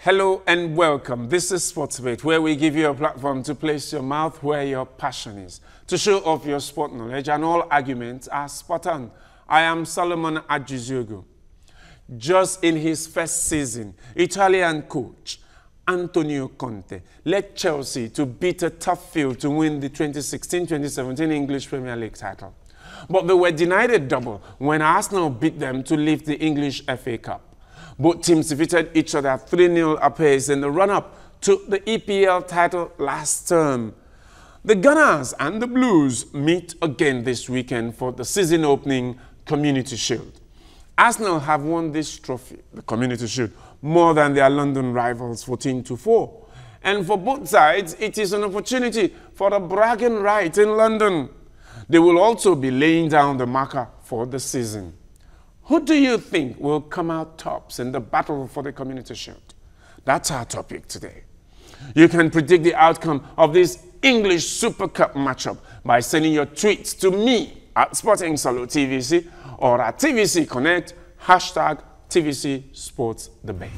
Hello and welcome. This is Sportsbait, where we give you a platform to place your mouth where your passion is, to show off your sport knowledge, and all arguments are spot on. I am Solomon Ajizugu. Just in his first season, Italian coach Antonio Conte led Chelsea to beat a tough field to win the 2016-2017 English Premier League title. But they were denied a double when Arsenal beat them to lift the English FA Cup. Both teams defeated each other 3-0 apace in the run-up to the EPL title last term. The Gunners and the Blues meet again this weekend for the season-opening Community Shield. Arsenal have won this trophy, the Community Shield, more than their London rivals 14-4. And for both sides, it is an opportunity for a bragging right in London. They will also be laying down the marker for the season. Who do you think will come out tops in the battle for the Community Shield? That's our topic today. You can predict the outcome of this English Super Cup matchup by sending your tweets to me at Sporting Solo TVC or at TVC Connect, hashtag TVC Sports Debate.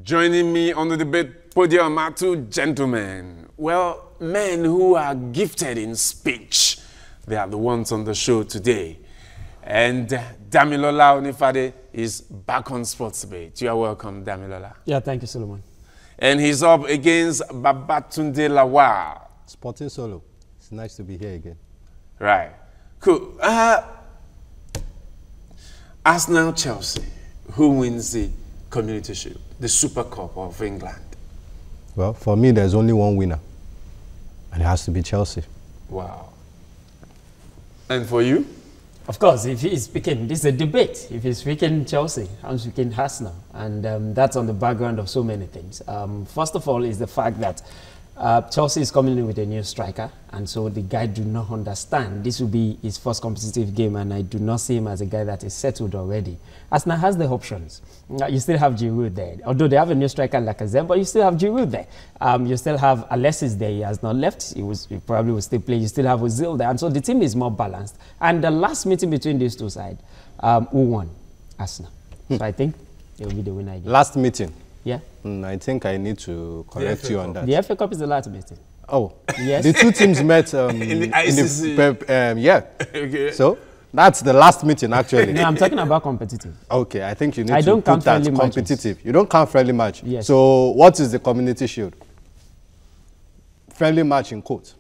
Joining me on the debate podium are two gentlemen. Well, men who are gifted in speech. They are the ones on the show today. And Damilola Onifade is back on Sports Debate. You are welcome, Damilola. Yeah, thank you, Solomon. And he's up against Babatunde Lawal. Sporting Solo. It's nice to be here again. Right. Cool. Arsenal Chelsea. Who wins the Community Shield? The Super Cup of England? Well, for me, there's only one winner. And it has to be Chelsea. Wow. And for you? Of course, if he's speaking, this is a debate. If he's speaking Chelsea, I'm speaking Arsenal. And that's on the background of so many things. First of all is the fact that Chelsea is coming in with a new striker. And so the guy do not understand. This will be his first competitive game. And I do not see him as a guy that is settled already. Arsenal has the options. You still have Giroud there. Although they have a new striker like Lacazette, but you still have Giroud there. You still have Alexis there. He has not left. He probably will still play. You still have Ozil there. And so the team is more balanced. And the last meeting between these two sides, who won? Arsenal. So I think it will be the winner again. Last meeting? Yeah. I think I need to correct you on that. The FA Cup is the last meeting. Oh, yes. The two teams met in the ICC. Yeah. Okay. So that's the last meeting, actually. No, I'm talking about competitive. Okay, I think you need to put that competitive. You don't count friendly match. Yes. So what is the Community Shield? Friendly match in quotes.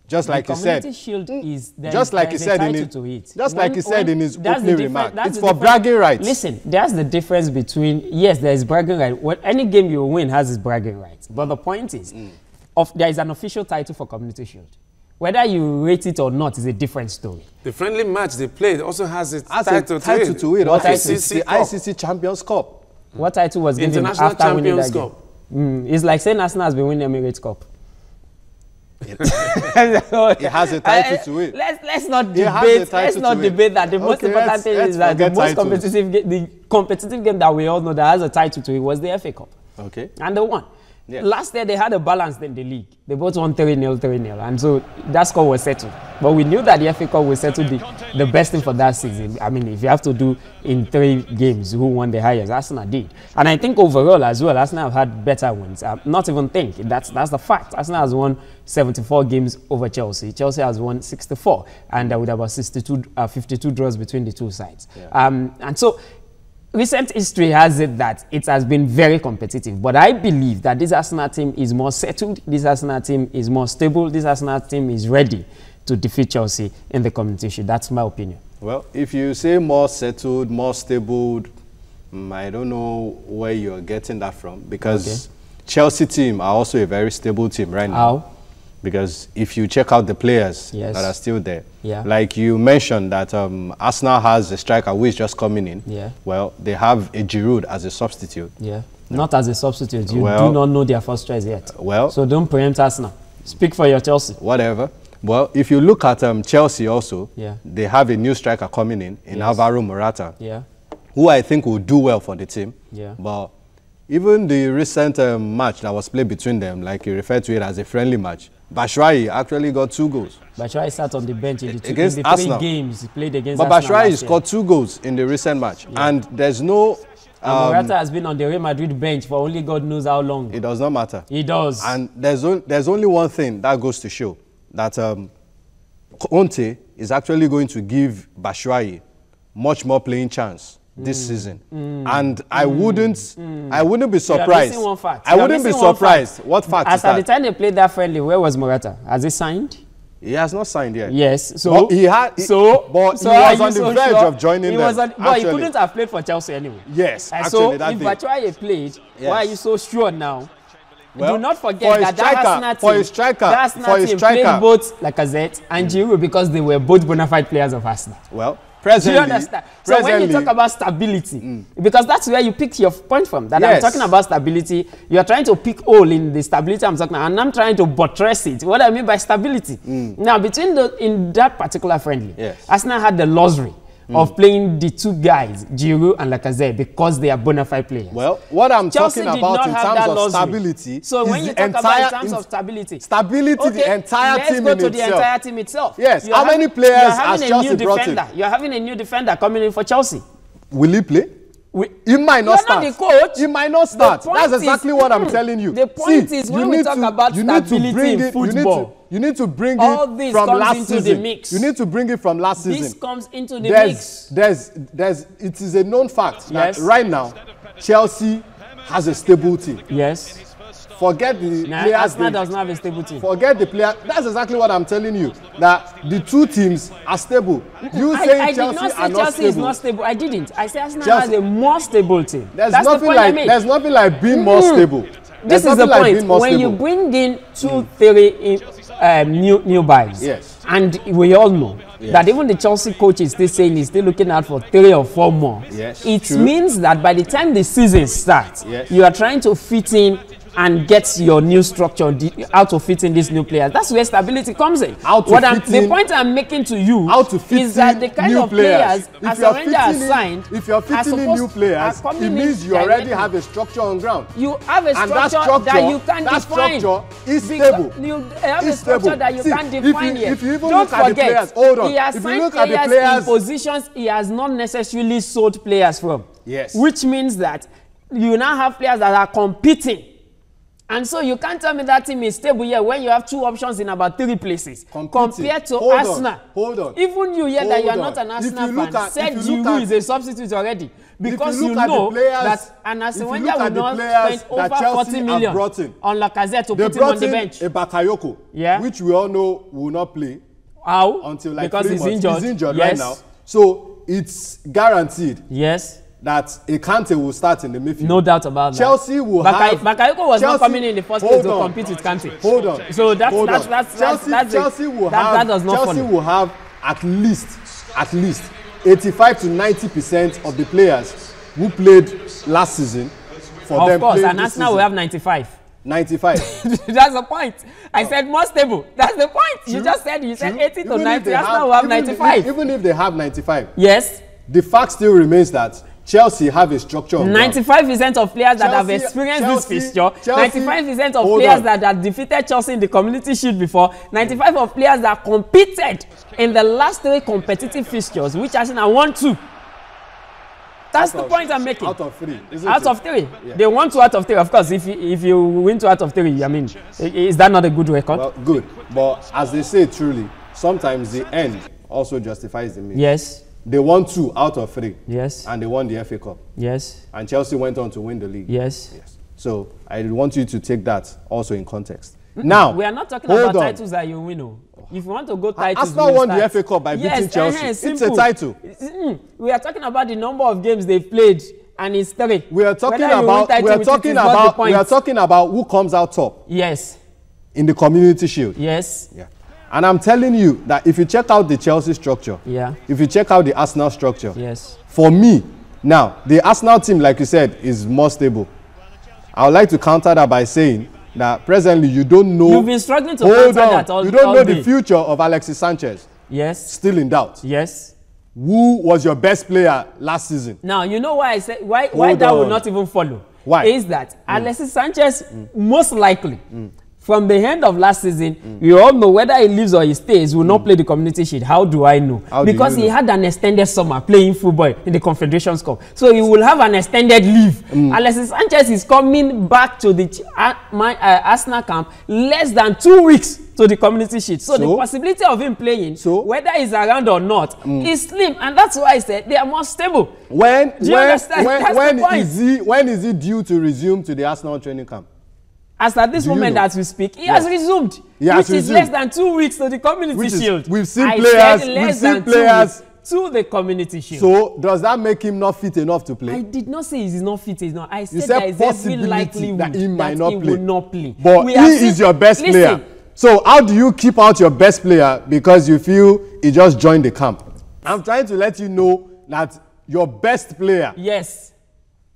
Just like he said. Community Shield is just like he said in his opening remark. It's for bragging rights. Listen, that's the difference between, yes, there is bragging right. Any game you win has its bragging rights. But the point is, there is an official title for Community Shield. Whether you rate it or not is a different story. The friendly match they played also has a title to it. What it's the ICC Champions Cup. What title was given International after winning that Champions game? It's like saying Arsenal has been winning the Emirates Cup. It has a title to it. Let's not debate. Let's not debate that. The most important thing is that the most competitive game that we all know that has a title to it was the FA Cup. Okay. And they won. Yeah. Last year they had a balance in the league. They both won 3-0, 3-0, and so that score was settled. But we knew that the FA Cup was settled the best thing for that season. I mean, if you have to do in 3 games who won the highest, Arsenal did. And I think overall as well, Arsenal have had better wins. Not even think that's the fact. Arsenal has won 74 games over Chelsea. Chelsea has won 64, and with about 52 draws between the two sides. Yeah. And so recent history has it that it has been very competitive, but I believe that this Arsenal team is more settled, this Arsenal team is more stable, this Arsenal team is ready to defeat Chelsea in the Community Shield. That's my opinion. Well, if you say more settled, more stable, I don't know where you're getting that from, because Chelsea team are also a very stable team right now. How? Because if you check out the players that are still there, like you mentioned that Arsenal has a striker who is just coming in. Yeah. Well, they have a Giroud as a substitute. Yeah. Not as a substitute. You do not know their first choice yet. So don't preempt Arsenal. Speak for your Chelsea. Whatever. Well, if you look at Chelsea also, they have a new striker coming in Alvaro Morata, who I think will do well for the team. But even the recent match that was played between them, like you referred to it as a friendly match, Batshuayi actually got 2 goals. Batshuayi sat on the bench in the, against in the 3 Arsenal. games he played against But Arsenal. Batshuayi scored 2 goals in the recent match. Yeah. And there's no... Morata has been on the Real Madrid bench for only God knows how long. It does not matter. It does. And there's only one thing that goes to show that Conte is actually going to give Batshuayi much more playing chance this season. And I wouldn't be surprised. One fact. I wouldn't be surprised. What fact is that? At the time they played that friendly, where was Morata? Has he signed? He has not signed yet. Yes. So but he was on the verge of joining them. But he couldn't have played for Chelsea anyway. Yes. So if Batshuayi played, why are you so sure now? Well, do not forget that Arsenal team played both Lacazette and Giroud because they were both bona fide players of Arsenal. Well, presently, do you understand? So when you talk about stability, because that's where you picked your point from, that I'm talking about stability, you are trying to pick hole in the stability I'm talking about, and I'm trying to buttress it. What I mean by stability. Now, in that particular friendly, Arsenal had the luxury of playing the 2 guys, Giroud and Lacazette, because they are bona fide players. Well, what I'm Chelsea talking about in terms of stability, so when you talk about in terms of stability, the entire team in itself. Let's go to the entire team itself. Yes. How many players has Chelsea brought in? You're having a new defender coming in for Chelsea. Will he play? He might not start. Not the coach. He might not start. That's exactly what I'm telling you. The point is, when we talk about stability in football, you need to bring it from last season. You need to bring it from last season. This comes into the mix. It is a known fact that right now, Chelsea has a stable team. Yes. Forget the players. Arsenal does not have a stable team. Forget the player. That's exactly what I'm telling you. That the 2 teams are stable. You saying Chelsea are not Chelsea stable. Is not stable. I didn't. I said Arsenal has a more stable team. There's nothing like being more stable. This is the point. When you bring in 2-3 new buys, and we all know that even the Chelsea coach is still saying he's still looking out for 3 or 4 more. It means that by the time the season starts, you are trying to fit in and get your new structure, how to fit in these new players. That's where stability comes in. The point I'm making to you is that the kind of players as Rangers are signed, if you're fitting in new players, it means you already have a structure on ground. You have a structure that you can't define. That structure is stable. You have a structure that you can't define yet. If you even look at the players, hold on. He has signed players in positions he has not necessarily sold players from. Yes. Which means that you now have players that are competing. And so you can't tell me that team is stable here when you have 2 options in about 3 places. Compared to Arsenal. Hold on. Even you here that you are not an Arsenal fan said Giroud is a substitute already. Because you know that an Arsene Wenger will not spend over 40 million on Lacazette to put him on the bench. A Bakayoko, which we all know will not play. How? Until like because 3 months. He's injured yes. right now. So it's guaranteed. Yes. That a Kante will start in the midfield. No doubt about that. Chelsea will have... Bakayoko was not coming in the first place to compete with Kante. Hold on. So Chelsea will have at least 85 to 90% of the players who played last season for them. Of course, and Arsenal will have 95. 95. That's the point. I said more stable. That's the point. True. You just said 80 to 90. Arsenal will have 95. Even if they have 95. Yes. The fact still remains that Chelsea have a structure. 95% of players that have experienced this fixture, 95% of players that have defeated Chelsea in the Community Shield before, 95% of players that competed in the last 3 competitive fixtures, which Arsenal won 2. That's the point I'm making. Out of 3. Out of 3. Yeah. They won 2 out of 3. Of course, if you win 2 out of 3, I mean, is that not a good record? Well, good. But as they say truly, sometimes the end also justifies the means. Yes. They won 2 out of 3. Yes. And they won the FA Cup. Yes. And Chelsea went on to win the league. Yes. Yes. So I want you to take that also in context. Now, we are not talking about titles that you win. If you want to go titles, Arsenal won the FA Cup by beating Chelsea. It's a title. We are talking about the number of games they've played, and it's 3. We are talking about who comes out top. Yes. In the Community Shield. Yes. Yeah. And I'm telling you that if you check out the Chelsea structure, if you check out the Arsenal structure, for me, now, the Arsenal team, like you said, is more stable. I would like to counter that by saying that presently you don't know... You've been struggling to counter that all day. You don't know the future of Alexis Sanchez. Yes. Still in doubt. Yes. Who was your best player last season? Now, you know why I said why that will not even follow? Why? Is that Alexis Sanchez most likely From the end of last season, we all know whether he leaves or he stays, he will not play the Community Shield. How do I know? Because he had an extended summer playing football in the Confederations Cup. So he will have an extended leave. Alexis Sanchez is coming back to the Arsenal camp less than 2 weeks to the Community Shield. So the possibility of him playing, whether he's around or not, is slim. And that's why I said they are more stable. When is he due to resume to the Arsenal training camp? As at this moment as we speak, he has resumed, which is less than 2 weeks to the Community Shield. We've seen players to the Community Shield. So does that make him not fit enough to play? I did not say he's not fit enough. I said there is every likelihood that he might not play. Will not play. But he is your best player. So how do you keep out your best player because you feel he just joined the camp? I'm trying to let you know that your best player, yes,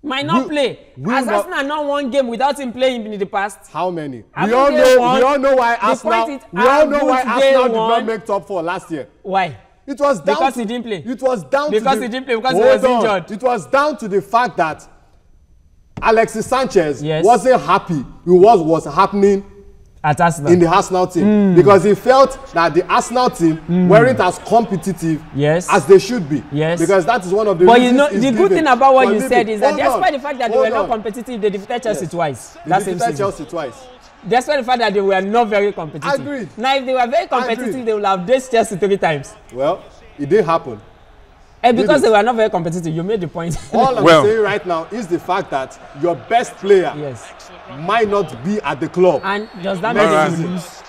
might not play. Has Arsenal not won game without him playing in the past? How many? We all know why Arsenal did not make top 4 last year. Why? It was down because he didn't play. It was down because he didn't play because he was injured. It was down to the fact that Alexis Sanchez wasn't happy with what was happening at Arsenal in the Arsenal team because he felt that the Arsenal team weren't as competitive as they should be. Because that is one of the reasons. But you know, the good thing about what you said is that despite the fact that they were not competitive, they defeated Chelsea twice. They defeated Chelsea twice. Despite the fact that they were not very competitive. Agreed. Now, if they were very competitive, they would have daced Chelsea 3 times. Well, it didn't happen. And because they were not very competitive, you made the point. All I'm saying right now is the fact that your best player might not be at the club. And does that mean you lose?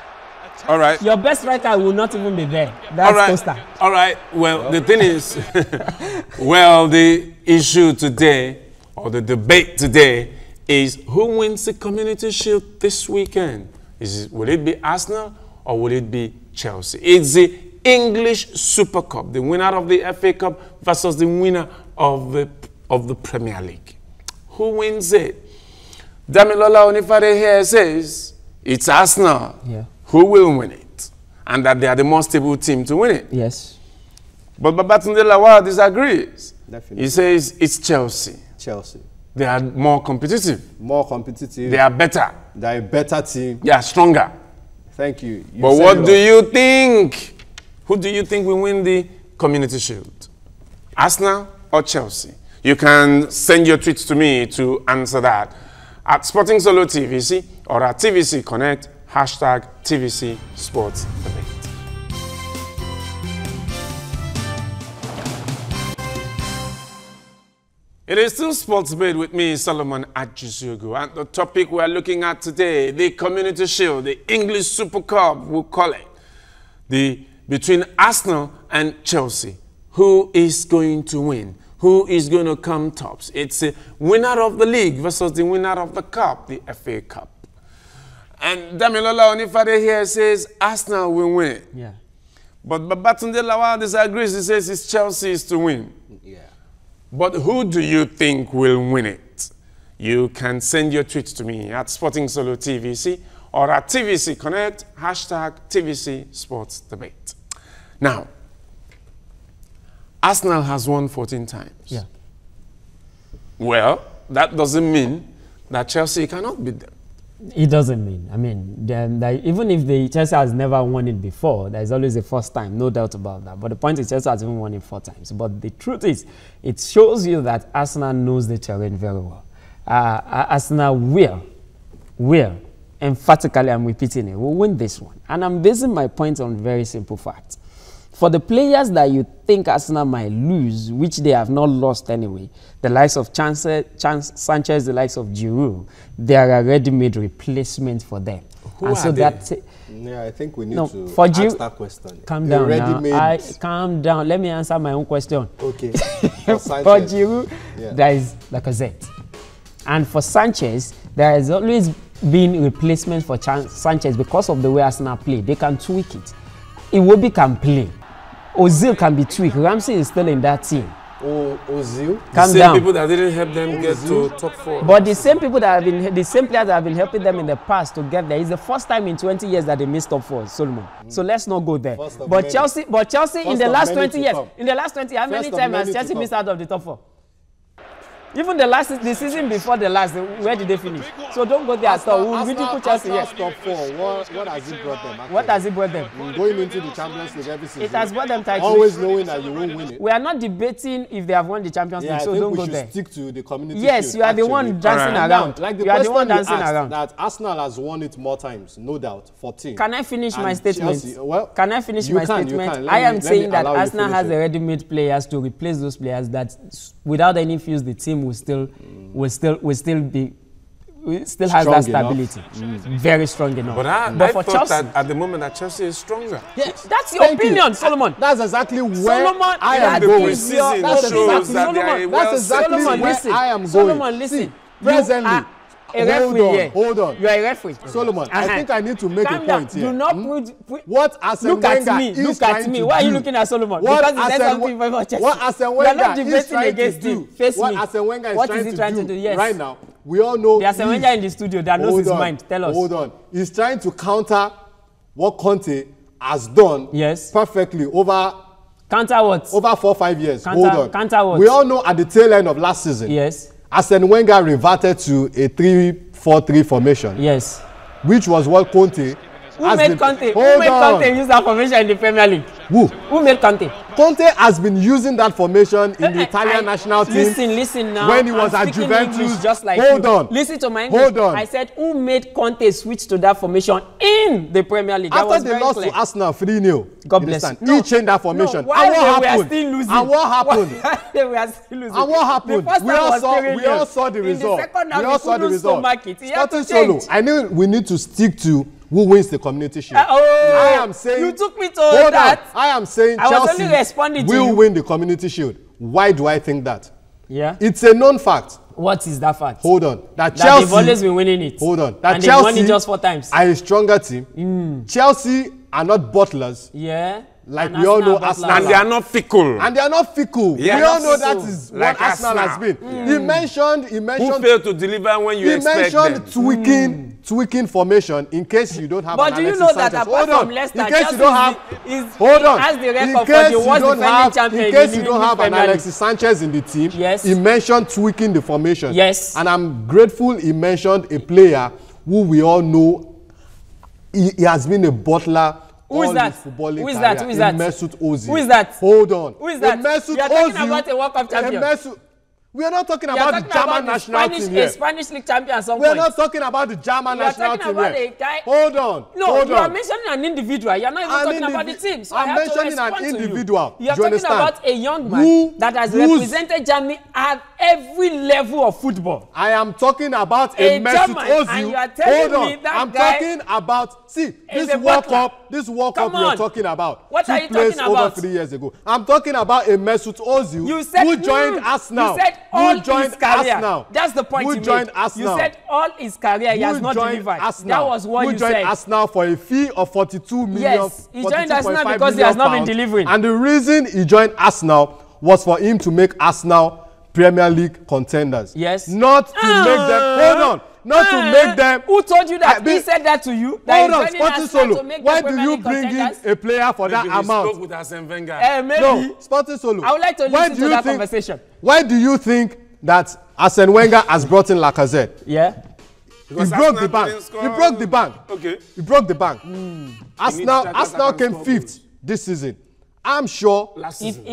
All right. Your best striker will not even be there. That's Costa. All right. Well, the thing is, the issue today, or the debate today, is who wins the Community Shield this weekend? Will it be Arsenal or will it be Chelsea? It's the English Super Cup, the winner of the FA Cup versus the winner of the Premier League. Who wins it? Damilola Onifade here says it's Arsenal who will win it, and that they are the most stable team to win it. Yes. But Babatunde Lawal disagrees. Definitely. He says it's Chelsea. Chelsea. They are more competitive. More competitive. They are better. They are a better team. They are stronger. Thank you. But what do you think? Who do you think will win the Community Shield? Arsenal or Chelsea? You can send your tweets to me to answer that at Sporting Solo TVC or at TVC Connect, hashtag TVC Sports Debate. It is still Sports Debate with me, Solomon Ajizugu, and the topic we are looking at today, the Community Shield, the English Super Cup, we'll call it, between Arsenal and Chelsea. Who is going to win? Who is going to come tops? It's the winner of the league versus the winner of the cup, the FA Cup. And Damilola Onifade here says Arsenal will win it. Yeah. But Babatunde Lawal disagrees. He says it's Chelsea's to win. Yeah. But who do you think will win it? You can send your tweets to me at Sporting Solo TVC or at TVC Connect, hashtag TVC Sports Debate. Now, Arsenal has won 14 times. Yeah. Well, that doesn't mean that Chelsea cannot beat them. It doesn't mean. I mean, even if the Chelsea has never won it before, there is always a first time, no doubt about that. But the point is, Chelsea has even won it 4 times. But the truth is, it shows you that Arsenal knows the terrain very well. Arsenal will, emphatically, I'm repeating it, will win this one. And I'm basing my point on very simple facts. For the players that you think Arsenal might lose, which they have not lost anyway, the likes of Sanchez, the likes of Giroud, they are a ready-made replacement for them. Who and so that I think we need to ask that question. Calm down now. Calm down. Let me answer my own question. Okay. For Giroud, there is Lacazette. And for Sanchez, there has always been replacement for Sanchez because of the way Arsenal play. They can tweak it. Iwobi can play. Ozil can be tweaked. Ramsey is still in that team. Ozil? Calm down. People that didn't help them get to top 4. But the same people that have been, the same players that have been helping them in the past to get there. It's the first time in 20 years that they missed top 4, Solomon. So let's not go there. But Chelsea in the last 20 years, how many times has Chelsea missed out of the top 4? Even the season before the last, where did they finish? So don't go there at all. We'll ridicule Chelsea. Yes. Top 4. What has it brought them? Actually? What has it brought them? Going into the Champions League every season. It has brought them titles. Always knowing that you won't win it. We are not debating if they have won the Champions League, so don't go there. Stick to the community. Yes, field, you are the one dancing around. Like the you are the one dancing around. That Arsenal has won it more times, no doubt. 14. Can I finish my statement? Chelsea, well, can I finish my statement? I am saying that Arsenal has the ready-made players to replace those players that, without any fuse, the team will still has that stability. Very strong enough. But I for thought Chelsea, that at the moment that Chelsea is stronger. Yes, that's your opinion, Solomon. That's exactly where Solomon, I am going. That's exactly where I am going. Solomon, listen. Presently. Hold on. You are a referee. Solomon, I think I need to make a point here. Do not put what Arsene Wenger is look at me. Why are you looking at Solomon? Because he said something very much. What Arsene Wenger is trying to do. What Arsene Wenger is trying to do yes. right now. We all know. There's a Wenger in the studio that knows his mind. Tell us. Hold on. He's trying to counter what Conte has done perfectly over. Counter what? Over 4 or 5 years. Hold on. Counter what? We all know at the tail end of last season. Yes. Arsene Wenger reverted to a 3-4-3 formation. Yes. Which was what Conte. Who made Conte use that formation in the Premier League? Who made Conte? Conte has been using that formation in the Italian national team. Listen now. When he was at Juventus. Just like Hold on. Listen to my English. Hold on. I said, who made Conte switch to that formation in the Premier League? After they lost to Arsenal 3-0. God bless. He changed that formation. No, and what happened? We are still losing. And what happened? We are still losing. And what happened? We all saw the result. We all saw the result. Sporting Solo, I knew we need to stick to who wins the Community Shield. I am saying. You took me to that. I am saying Chelsea will win the Community Shield. Why do I think that? Yeah. It's a known fact. What is that fact? Hold on. That Chelsea. They've always been winning it. Hold on. That Chelsea won it just 4 times. Are a stronger team. Chelsea are not butlers. Yeah. Like we all know Arsenal. And they are not fickle. And they are not fickle. Yeah, we all know that is like what Arsenal has been. He mentioned who failed to deliver when you expect them. He mentioned tweaking formation in case you don't have but an do you know that apart from Leicester, in case Chelsea you don't have has the record for the worst defending champion in case you don't have an Alexis Sanchez in the team. Yes. He mentioned tweaking the formation. Yes. And I'm grateful he mentioned a player who we all know he has been a butler. Who is that? Who is that? Who is that? Mesut Ozil. Who is that? Hold on. Who is that? Mesut you are talking about a World Cup champion. We are not talking about the German national team here. A Spanish league champion at some point. We are not talking about the German national team here. A guy. Hold on. No, you are mentioning an individual. You are not even talking about the team. So I'm mentioning an individual. You are talking about a young man that has represented Germany at every level of football. I am talking about a Mesut Ozil. And you are telling me that I'm talking about this World Cup we are talking about. What are you talking about? Over 3 years ago. I'm talking about a Mesut Ozil who joined Arsenal. You said all his career. That's the point you made. Arsenal. You said all his career he has not delivered. That was what you said. Who joined Arsenal for a fee of 42 million. Yes, he joined Arsenal because he has not been delivering. And the reason he joined Arsenal was for him to make Arsenal Premier League contenders. Yes. Not to make them. Hold on. Not to make them. Who told you that? He said that to you. Hold on, Sporting Solo. Why do you bring in a player for that amount? Spoke with Arsene Wenger. Maybe. No, Sporting Solo. I would like to listen to that conversation. Why do you think that Arsene Wenger has brought in Lacazette? Yeah. He broke the bank. He broke the bank. Okay. He broke the bank. Arsenal came 5th this season. I'm sure. Last season.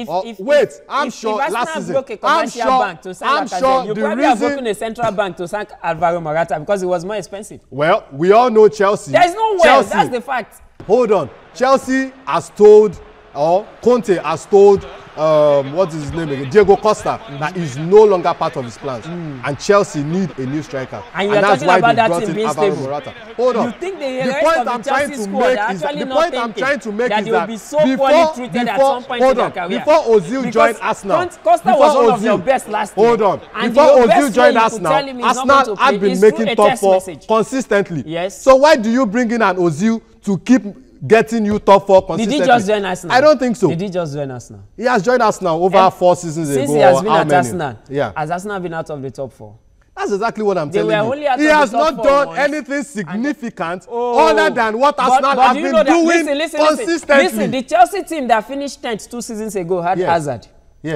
I'm sure last season. Broke a commercial bank to sign Lacazette, you probably have broken a central bank to sign Alvaro Morata because it was more expensive. Well, we all know Chelsea. There is no way. That's the fact. Hold on. Chelsea has told, or Conte has told, what is his name again? Diego Costa, that is no longer part of his plans. And Chelsea need a new striker. And that's why they brought in Alvaro Morata. Hold on. You think the point I'm trying to make is that they will be so poorly treated at some point in their career. Before Ozil joined Arsenal, Costa was one of your best last year. Hold on. Before Ozil joined Arsenal had been making top 4 consistently. Yes. So why do you bring in an Ozil to keep getting you top 4 consistently? Did he just join Arsenal? I don't think so. Did he just join Arsenal? He has joined Arsenal over 4 seasons ago. Since he has been at Arsenal, yeah. Has Arsenal been out of the top 4? That's exactly what I'm telling you. He has not done anything significant other than what Arsenal have been doing consistently. Listen, the Chelsea team that finished 10th 2 seasons ago had Hazard,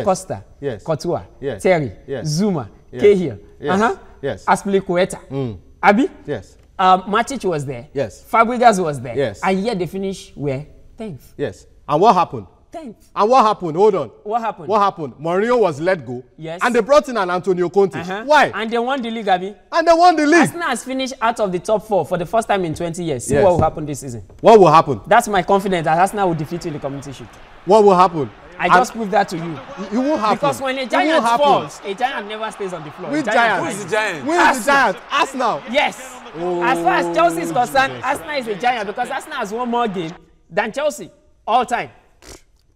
Costa, Courtois, Terry, Zuma, Cahill. Yes. Yes. Aspilicueta. Abi? Yes. Matic was there. Yes. Fabregas was there. Yes. And yet they finished where? 10th. Yes. And what happened? 10th. And what happened? Hold on. What happened? What happened? Mourinho was let go. Yes. And they brought in an Antonio Conte. Why? And they won the league, Abi. And they won the league. Arsenal has finished out of the top 4 for the first time in 20 years. See what will happen this season. What will happen? That's my confidence that Arsenal will defeat you in the Community Shield. What will happen? I just proved that to you. It won't happen. Because when a giant falls, a giant never stays on the floor. Which giant? Who is the giant? Who is the giant? Arsenal. Yes. Oh, as far as Chelsea is concerned, Arsenal is a giant because Arsenal has one more game than Chelsea all time.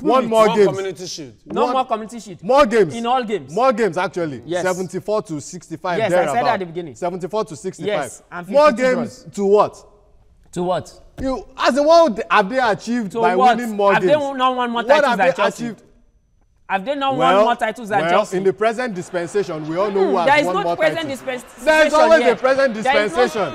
One more game. Community Shield. No more Community Shield. More games. In all games. More games, actually. Yes. 74 to 65. Yes, I said that at the beginning. 74 to 65. Yes. And more games to what? To what? As the one have they achieved by winning more games? Have they not won more titles than Chelsea? Achieved? Have they not won more titles than Chelsea? In the present dispensation, we all know who has won more titles. There is always a present dispensation.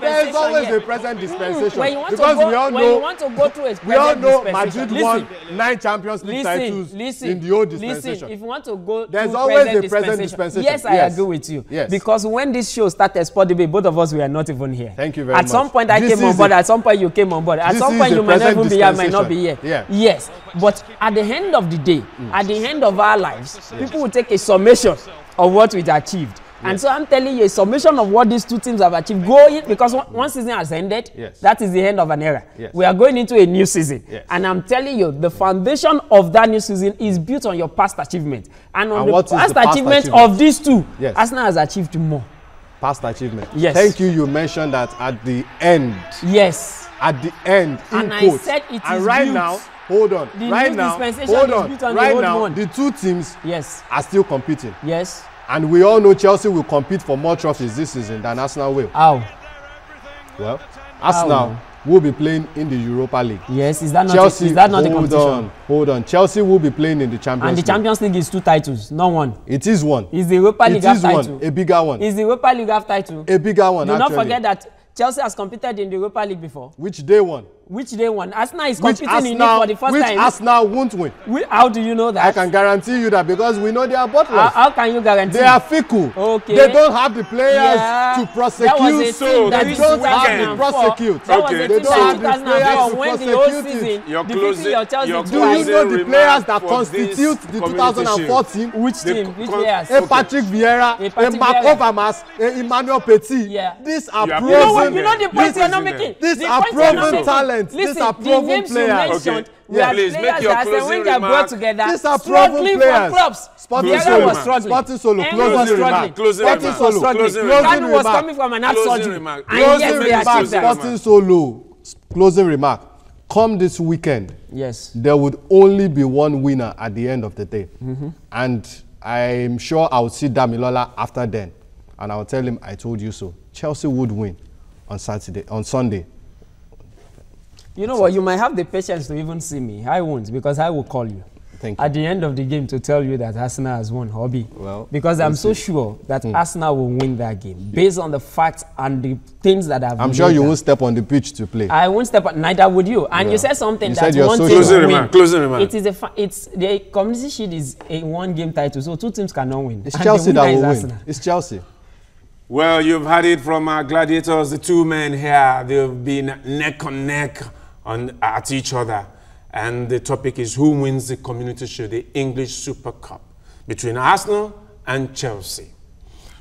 There is always a present dispensation. Because we all know, you want to go through a we all know Madrid won 9 Champions League titles in the old dispensation. Listen, if you want to go there's always a present dispensation. Yes, I agree with you. Yes. Because when this show started, Sport Debate, both of us were not even here. Thank you very much. At some point I came on board, at some point you came on board. At some point you might not even be here, might not be here. Yes. But at the end of the day, at the end of our lives, people will take a summation of what we've achieved. And so I'm telling you, a summation of what these two teams have achieved going, because one season has ended, that is the end of an era. We are going into a new season. And I'm telling you, the foundation of that new season is built on your past achievement. And on the past achievement of these two, Arsenal has achieved more. Past achievement. Yes. Thank you. You mentioned that at the end. Yes. At the end. And I said it is and right built. now, hold on. The right new now, dispensation hold is on. built on Right the old now, one. the two teams are still competing. Yes. And we all know Chelsea will compete for more trophies this season than Arsenal will. How? Well, Arsenal will be playing in the Europa League. Yes, is that not Chelsea, is that not the competition? Hold on. Chelsea will be playing in the Champions League. And the Champions League is 2 titles, not 1. It is 1. Is the Europa League half title? It is 1, a bigger one. Is the Europa League half title? A bigger one, Do not forget that Chelsea has competed in the Europa League before. Which they won? Which they won? Arsenal is competing in it for the first time. Which Arsenal won't win. How do you know that? I can guarantee you that because we know they are butlers. How can you guarantee? They are fickle. Okay. They don't have the players to prosecute. So they don't have to prosecute. That was a team that 2004 when the whole season defeating your Chelsea. Do you know the players that constitute the 2014? Which team? Which players? A Patrick Vieira, a Marco Overmars, a Emmanuel Petit. Yeah. These are proven. You know the point you're not making. These are proven talents. These are proven players. We are players that when they are brought together, these are proven players. Sporting Solo was struggling. Sporting Solo, closing remark. Sporting Solo, Kanu was coming from an surgery. And yet they achieved that. Sporting Solo, closing remark. Come this weekend, yes, there would only be one winner at the end of the day. And I'm sure I will see Damilola after then. And I will tell him, I told you so. Chelsea would win on Sunday. You know what? You might have the patience to even see me. I won't, because I will call you. Thank you. At the end of the game to tell you that Arsenal has won, Hobby. Well, because I'm so sure that Arsenal will win that game based on the facts and the things that I've. I'm sure you won't step on the pitch to play. I won't step on. Neither would you. And you said something you that said one so team closing will remark. win. Closing remark. It's the Community Shield is a 1-game title, so 2 teams cannot win. It's Chelsea that will win. It's Chelsea. Well, you've heard it from our gladiators, the 2 men here. They've been neck on neck at each other. And the topic is who wins the Community Shield, the English Super Cup, between Arsenal and Chelsea.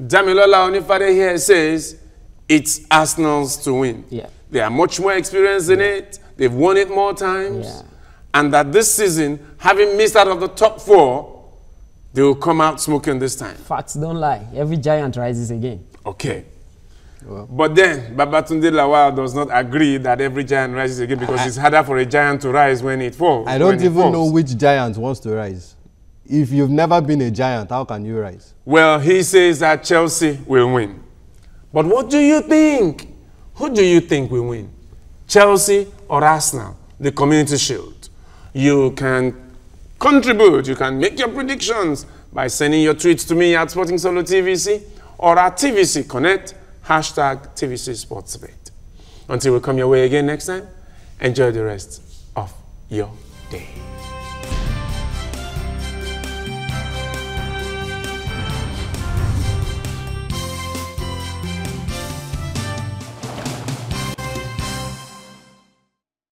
Damilola Onifade here says it's Arsenal's to win. Yeah. They are much more experienced in it. They've won it more times. Yeah. And that this season, having missed out of the top 4, they will come out smoking this time. Facts don't lie. Every giant rises again. Okay. Well, but then, Babatunde Lawal does not agree that every giant rises again because it's harder for a giant to rise when it falls. I don't even know which giant wants to rise. If you've never been a giant, how can you rise? Well, he says that Chelsea will win. But what do you think? Who do you think will win? Chelsea or Arsenal? The Community Shield. You can contribute. You can make your predictions by sending your tweets to me at Sporting Solo TVC or at TVC Connect. #TVC Sports Debate. Until we come your way again next time, enjoy the rest of your day.